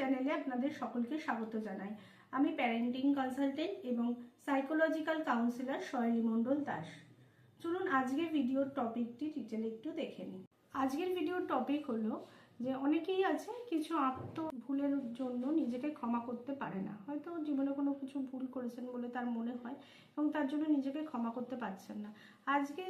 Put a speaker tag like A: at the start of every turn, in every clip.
A: চ্যানেলে আপনাদের সকলকে স্বাগত জানাই। আমি প্যারেন্টিং কনসালটেন্ট এবং সাইকোলজিক্যাল কাউন্সিলর শৈলী মণ্ডল দাস। চলুন আজকের ভিডিওর টপিকটি ডিটেলে একটু দেখে নিই। আজকের ভিডিওর টপিক হলো যে অনেকেই আছে কিছু ভুলের জন্য নিজেকে ক্ষমা করতে পারে না। হয়তো জীবনে কোনো কিছু ভুল করেছেন বলে তার মনে হয় এবং তার জন্য নিজেকে ক্ষমা করতে পারছেন না। আজকে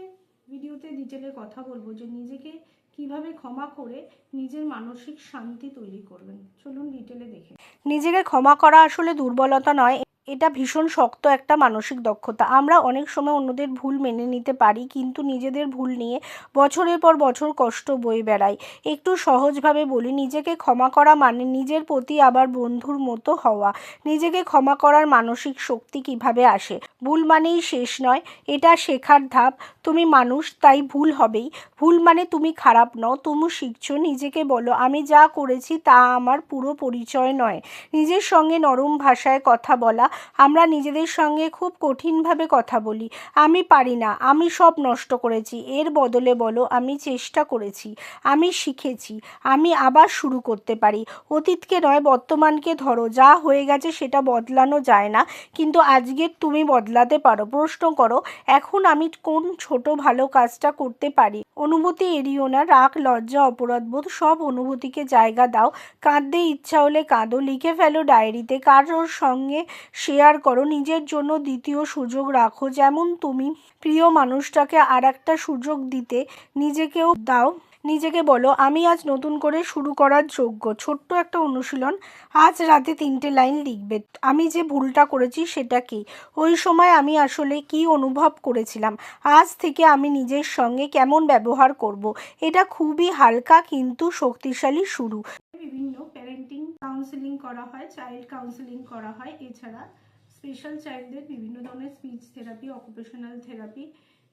A: ভিডিওতে ডিটেলে কথা বলবো যে নিজেকে কিভাবে ক্ষমা করে নিজের মানসিক শান্তি তৈরি করবেন। চলুন ডিটেলে দেখে। নিজেকে ক্ষমা করা আসলে দুর্বলতা নয়, এটা ভীষণ শক্ত একটা মানসিক দক্ষতা। আমরা অনেক সময় অন্যদের ভুল মেনে নিতে পারি, কিন্তু নিজেদের ভুল নিয়ে বছরের পর বছর কষ্ট বয়ে বেড়াই। একটু সহজভাবে বলি, নিজেকে ক্ষমা করা মানে নিজের প্রতি আবার বন্ধুর মতো হওয়া। নিজেকে ক্ষমা করার মানসিক শক্তি কিভাবে আসে? ভুল মানেই শেষ নয়, এটা শেখার ধাপ। তুমি মানুষ, তাই ভুল হবেই। ভুল মানে তুমি খারাপ নও, তুমি শিখছো। নিজেকে বলো, আমি যা করেছি তা আমার পুরো পরিচয় নয়। নিজের সঙ্গে নরম ভাষায় কথা বলা। আমরা নিজেদের সঙ্গে খুব কঠিনভাবে কথা বলি। আমি পারি না, আমি সব নষ্ট করেছি। এর বদলে বলো, আমি চেষ্টা করেছি, আমি শিখেছি, আমি আবার শুরু করতে পারি। অতীতকে নয়, বর্তমানকে ধরো। যা হয়ে গেছে সেটা বদলানো যায় না, কিন্তু আজকের তুমি বদলাতে পারো। প্রশ্ন করো, এখন আমি কোন ছোট ভালো কাজটা করতে পারি? অনুভূতি এড়িও না। রাগ, লজ্জা, অপরাধবোধ সব অনুভূতিকে জায়গা দাও। কাঁদতে ইচ্ছা হলে কাঁদো, লিখে ফেলো ডায়েরিতে, কারোর সঙ্গে শেয়ার করো। নিজের জন্য দ্বিতীয় সুযোগ রাখো। যেমন তুমি প্রিয় মানুষটাকে আর একটা সুযোগ দিতে নিজেকেও দাও। নিজেকে বলো, আমি আজ নতুন করে শুরু করার যোগ্য। ছোট্ট একটা অনুশীলন, আজ রাতে 3টে লাইন লিখবে। আমি যে ভুলটা করেছি সেটা কি? ওই সময় আমি আসলে কি অনুভব করেছিলাম? আজ থেকে আমি নিজের সঙ্গে কেমন ব্যবহার করব? এটা খুবই হালকা কিন্তু শক্তিশালী শুরু। বিভিন্ন প্যারেন্টিং কাউন্সেলিং করা হয়, চাইল্ড কাউন্সেলিং করা হয়। এছাড়া স্পেশাল চাইল্ডদের বিভিন্ন ধরনের স্পিচ থেরাপি, অকুপেশনাল থেরাপি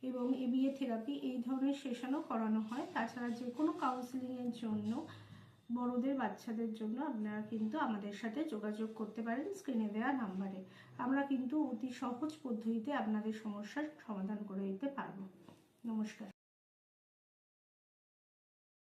A: এবং এবিএ থেরাপি এই ধরনের সেশনও করানো হয়। তাছাড়া যে কোনো কাউন্সেলিংয়ের জন্য বড়দের বাচ্চাদের জন্য আপনারা কিন্তু আমাদের সাথে যোগাযোগ করতে পারেন স্ক্রিনে দেওয়া নাম্বারে। আমরা কিন্তু অতি সহজ পদ্ধতিতে আপনাদের সমস্যার সমাধান করে দিতে পারবো। নমস্কার।